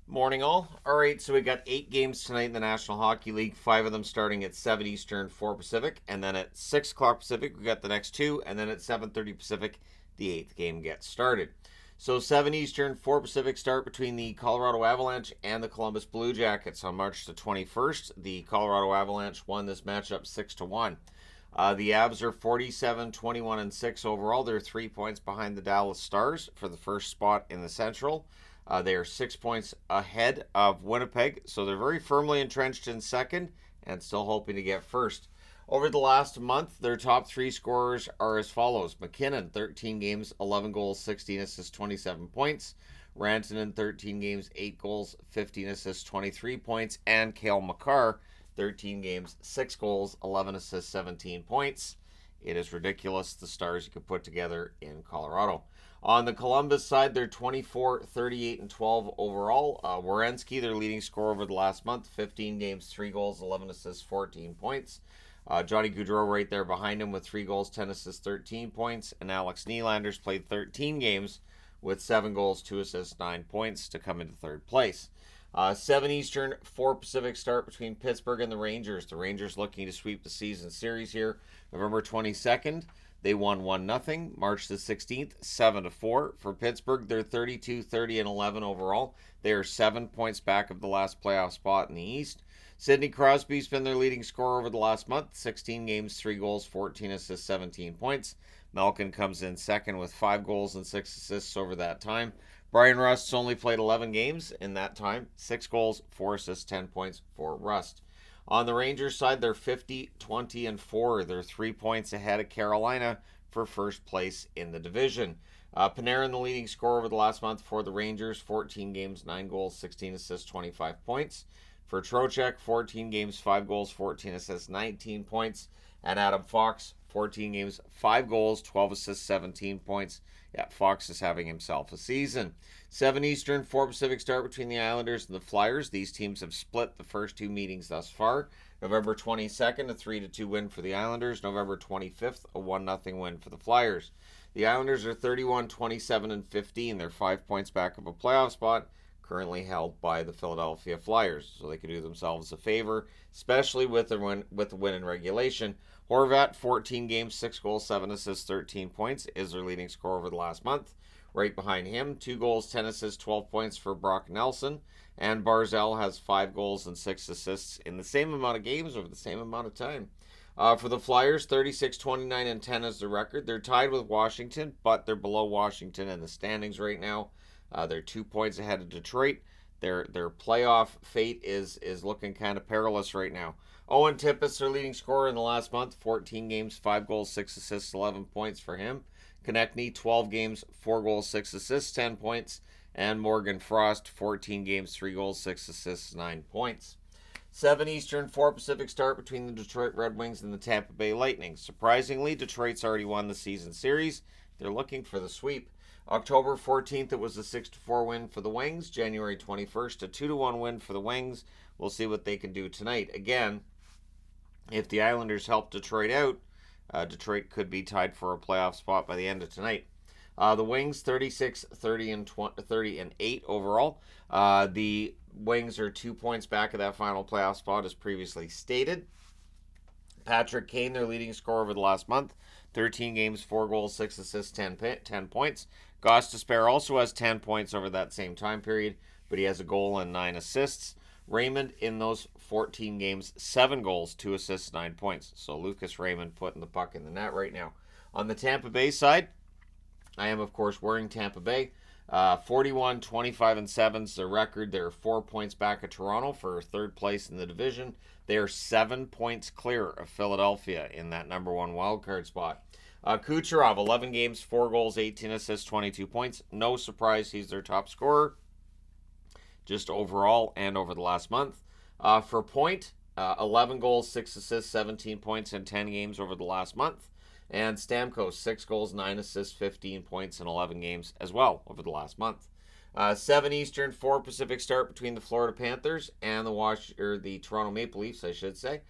Morning, all. All right, so we got 8 games tonight in the National Hockey League. 5 of them starting at 7 Eastern, 4 Pacific, and then at 6 o'clock Pacific we got the next 2, and then at 7:30 Pacific the 8th game gets started. So 7 Eastern, 4 Pacific start between the Colorado Avalanche and the Columbus Blue Jackets on March the 21st. The Colorado Avalanche won this matchup 6-1. The Avs are 47, 21, and 6 overall. They're 3 points behind the Dallas Stars for the first spot in the Central. They are 6 points ahead of Winnipeg, so they're very firmly entrenched in second and still hoping to get first. Over the last month, their top 3 scorers are as follows. McKinnon, 13 games, 11 goals, 16 assists, 27 points. Rantanen, 13 games, 8 goals, 15 assists, 23 points. And Cale Makar, 13 games, 6 goals, 11 assists, 17 points. It is ridiculous the stars you could put together in Colorado. On the Columbus side, they're 24, 38, and 12 overall. Werenski, their leading scorer over the last month, 15 games, 3 goals, 11 assists, 14 points. Johnny Gaudreau right there behind him with 3 goals, 10 assists, 13 points. And Alex Nylander's played 13 games with 7 goals, 2 assists, 9 points to come into third place. 7 Eastern, 4 Pacific start between Pittsburgh and the Rangers. The Rangers looking to sweep the season series here. November 22nd, they won 1-0. March the 16th, 7-4. For Pittsburgh, they're 32, 30, and 11 overall. They are 7 points back of the last playoff spot in the East. Sidney Crosby's been their leading scorer over the last month. 16 games, 3 goals, 14 assists, 17 points. Malkin comes in second with 5 goals and 6 assists over that time. Brian Rust's only played 11 games in that time. 6 goals, 4 assists, 10 points for Rust. On the Rangers side, they're 50, 20, and 4. They're 3 points ahead of Carolina for first place in the division. Panarin, the leading scorer over the last month for the Rangers. 14 games, 9 goals, 16 assists, 25 points. For Trocheck, 14 games, 5 goals, 14 assists, 19 points. And Adam Fox, 14 games, 5 goals, 12 assists, 17 points. Yeah, Fox is having himself a season. 7 Eastern, 4 Pacific start between the Islanders and the Flyers. These teams have split the first 2 meetings thus far. November 22nd, a 3-2 win for the Islanders. November 25th, a 1-0 win for the Flyers. The Islanders are 31, 27, and 15. They're 5 points back of a playoff spot, currently held by the Philadelphia Flyers. So they could do themselves a favor, especially with the win in regulation. Horvat, 14 games, 6 goals, 7 assists, 13 points, is their leading scorer over the last month. Right behind him, 2 goals, 10 assists, 12 points for Brock Nelson. And Barzal has 5 goals and 6 assists in the same amount of games over the same amount of time. For the Flyers, 36, 29, and 10 is the record. They're tied with Washington, but they're below Washington in the standings right now. They're 2 points ahead of Detroit. Their playoff fate is looking kind of perilous right now. Owen Tippis, their leading scorer in the last month, 14 games, 5 goals, 6 assists, 11 points for him. Konechny, 12 games, 4 goals, 6 assists, 10 points. And Morgan Frost, 14 games, 3 goals, 6 assists, 9 points. 7 Eastern, 4 Pacific start between the Detroit Red Wings and the Tampa Bay Lightning. Surprisingly, Detroit's already won the season series. They're looking for the sweep. October 14th, it was a 6-4 win for the Wings. January 21st, a 2-1 win for the Wings. We'll see what they can do tonight. Again, if the Islanders help Detroit out, Detroit could be tied for a playoff spot by the end of tonight. The Wings, 36, 30, and 30 and 8 overall. The Wings are 2 points back of that final playoff spot, as previously stated. Patrick Kane, their leading scorer over the last month, 13 games, 4 goals, 6 assists, 10 points. Gostisbehere also has 10 points over that same time period, but he has a goal and 9 assists. Raymond, in those 14 games, 7 goals, 2 assists, 9 points. So Lucas Raymond putting the puck in the net right now. On the Tampa Bay side, I am, of course, wearing Tampa Bay. 41, 25, and 7 is their record. They're 4 points back of Toronto for third place in the division. They are 7 points clear of Philadelphia in that number 1 wildcard spot. Kucherov, 11 games, 4 goals, 18 assists, 22 points. No surprise, he's their top scorer, just overall and over the last month. For Point, 11 goals, 6 assists, 17 points in 10 games over the last month. And Stamkos, 6 goals, 9 assists, 15 points in 11 games as well over the last month. 7 Eastern, 4 Pacific start between the Florida Panthers and the Toronto Maple Leafs, I should say.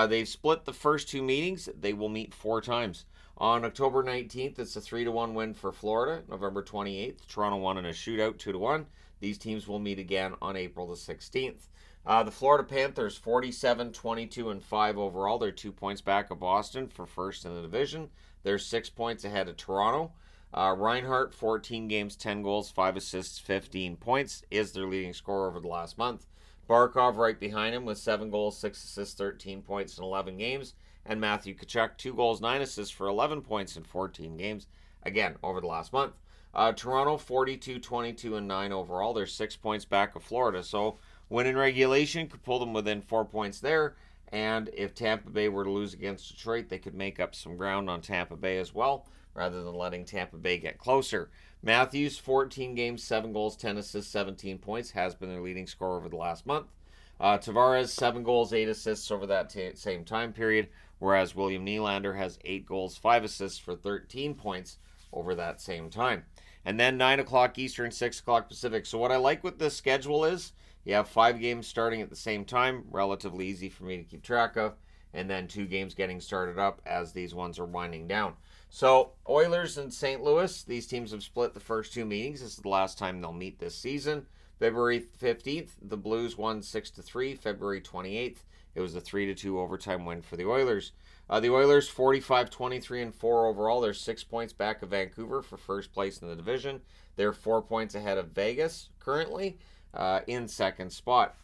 They've split the first 2 meetings. They will meet 4 times. On October 19th, it's a 3-1 win for Florida. November 28th, Toronto won in a shootout 2-1. These teams will meet again on April the 16th. The Florida Panthers, 47, 22, and 5 overall. They're 2 points back of Boston for first in the division. They're 6 points ahead of Toronto. Reinhart, 14 games, 10 goals, 5 assists, 15 points, is their leading scorer over the last month. Barkov right behind him with 7 goals, 6 assists, 13 points in 11 games. And Matthew Tkachuk, 2 goals, 9 assists for 11 points in 14 games, again, over the last month. Toronto, 42, 22, and 9 overall. They're 6 points back of Florida. So, win in regulation could pull them within 4 points there. And if Tampa Bay were to lose against Detroit, they could make up some ground on Tampa Bay as well, rather than letting Tampa Bay get closer. Matthews, 14 games, 7 goals, 10 assists, 17 points, has been their leading scorer over the last month. Tavares, 7 goals, 8 assists over that same time period, whereas William Nylander has 8 goals, 5 assists for 13 points over that same time. And then 9 o'clock Eastern, 6 o'clock Pacific. So what I like with this schedule is you have 5 games starting at the same time, relatively easy for me to keep track of, and then 2 games getting started up as these ones are winding down. So, Oilers and St. Louis, these teams have split the first 2 meetings. This is the last time they'll meet this season. February 15th, the Blues won 6-3. February 28th, it was a 3-2 overtime win for the Oilers. The Oilers, 45, 23, and 4 overall. They're 6 points back of Vancouver for first place in the division. They're 4 points ahead of Vegas currently in second spot.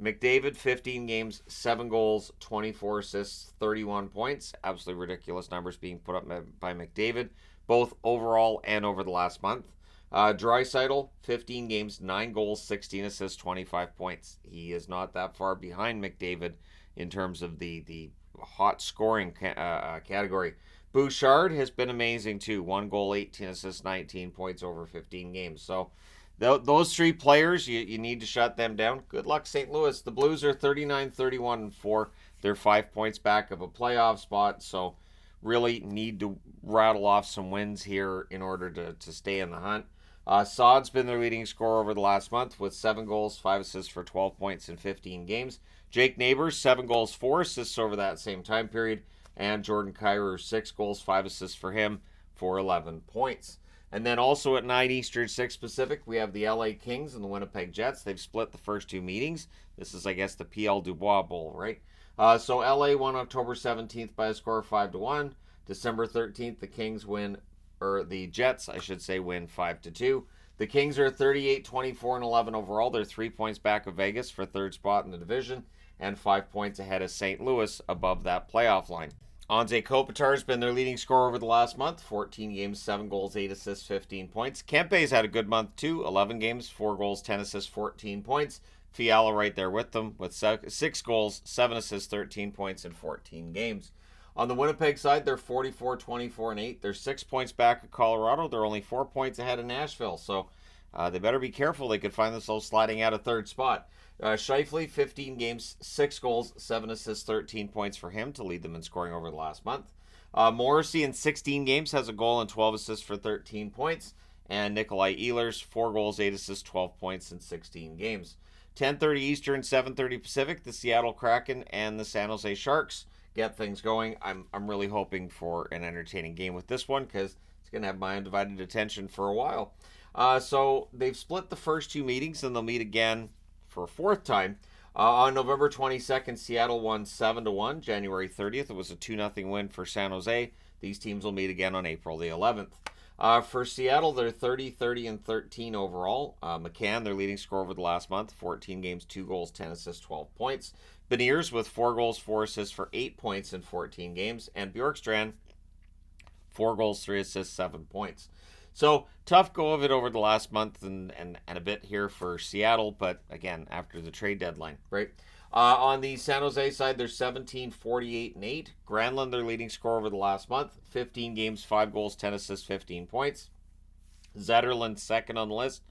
McDavid, 15 games, 7 goals, 24 assists, 31 points. Absolutely ridiculous numbers being put up by McDavid, both overall and over the last month. Draisaitl, 15 games, 9 goals, 16 assists, 25 points. He is not that far behind McDavid in terms of the hot scoring category. Bouchard has been amazing too. 1 goal, 18 assists, 19 points over 15 games. So those 3 players, you need to shut them down. Good luck, St. Louis. The Blues are 39, 31, and 4. They're 5 points back of a playoff spot, so really need to rattle off some wins here in order to stay in the hunt. Saad's been their leading scorer over the last month with 7 goals, 5 assists for 12 points in 15 games. Jake Neighbors, 7 goals, 4 assists over that same time period. And Jordan Kyrou, 6 goals, 5 assists for him for 11 points. And then also at 9 Eastern, 6 Pacific, we have the LA Kings and the Winnipeg Jets. They've split the first 2 meetings. This is, I guess, the PL Dubois Bowl, right? So LA won October 17th by a score of 5-1. December 13th, the Kings win, or the Jets, I should say, win 5-2. The Kings are 38, 24, and 11 overall. They're 3 points back of Vegas for third spot in the division and 5 points ahead of St. Louis above that playoff line. Anze Kopitar has been their leading scorer over the last month. 14 games, 7 goals, 8 assists, 15 points. Kempe's had a good month too. 11 games, 4 goals, 10 assists, 14 points. Fiala right there with them with 6 goals, 7 assists, 13 points in 14 games. On the Winnipeg side, they're 44, 24, and 8. They're 6 points back of Colorado. They're only 4 points ahead of Nashville. So they better be careful. They could find themselves sliding out of third spot. Scheifele, 15 games, 6 goals, 7 assists, 13 points for him to lead them in scoring over the last month. Morrissey in 16 games has a goal and 12 assists for 13 points. And Nikolai Ehlers, 4 goals, 8 assists, 12 points in 16 games. 10:30 Eastern, 7:30 Pacific, the Seattle Kraken and the San Jose Sharks get things going. I'm really hoping for an entertaining game with this one because it's going to have my undivided attention for a while. So they've split the first 2 meetings and they'll meet again for a 4th time. On November 22nd, Seattle won 7-1. January 30th, it was a 2-0 win for San Jose. These teams will meet again on April the 11th. For Seattle, they're 30, 30, and 13 overall. McCann, their leading scorer over the last month, 14 games, 2 goals, 10 assists, 12 points. Beniers with 4 goals, 4 assists for 8 points in 14 games. And Bjorkstrand, 4 goals, 3 assists, 7 points. So, tough go of it over the last month and a bit here for Seattle, but again, after the trade deadline, right? On the San Jose side, they're 17, 48, and 8. Granlund, their leading scorer over the last month, 15 games, 5 goals, 10 assists, 15 points. Zetterlund, second on the list,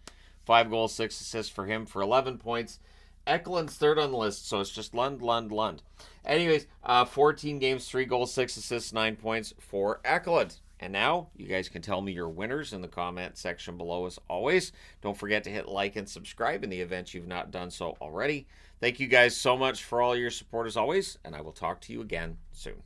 5 goals, 6 assists for him for 11 points. Eklund's third on the list, so it's just Lund. Anyways, 14 games, 3 goals, 6 assists, 9 points for Eklund. And now, you guys can tell me your winners in the comment section below as always. Don't forget to hit like and subscribe in the event you've not done so already. Thank you guys so much for all your support as always, and I will talk to you again soon.